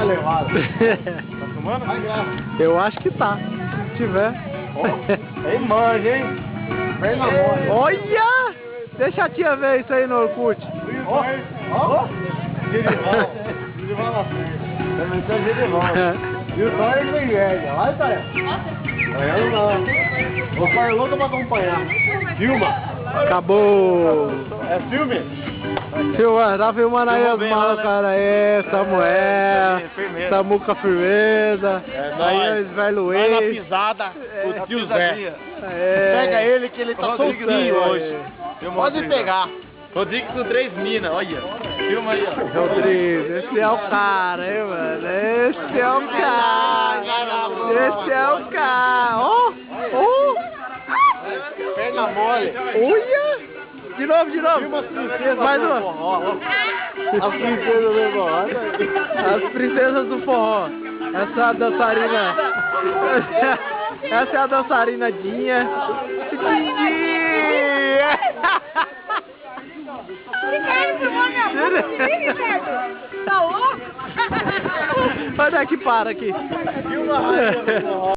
tá levado. Tá filmando? Eu acho que tá. Se tiver. Aí manja, hein? Perna mole. Olha! Deixa a tia ver isso aí no Orkut. Ó, ó. Gerival na frente. Também tá Gerival. E o Thayer tem inveja. Vai, Thayer. Eu não. Vou ficar louco pra acompanhar. Filma. Acabou. É filme? Filma, tá filmando aí as malas, cara aí, Samuel, Samuca Firmeza, aí os velho Vai na ex. pisada, o tio Zé. É. Pega ele que ele tá soltinho hoje. Pode pegar. Rodrigo com 3 minas, olha. Filma aí, ó. Rodrigo, esse é o cara, hein, mano? Esse é o cara. Esse é o cara. Ó, ó. Perna mole. Olha. De novo, de novo. Mais uma. As princesas do forró. As princesas do forró. Essa é a dançarina. Essa é a dançarina Dinha. Dinha. Ricardo filmou minha música, Ricardo? Tá louco? Onde é que para aqui? Filma a rainha do forró.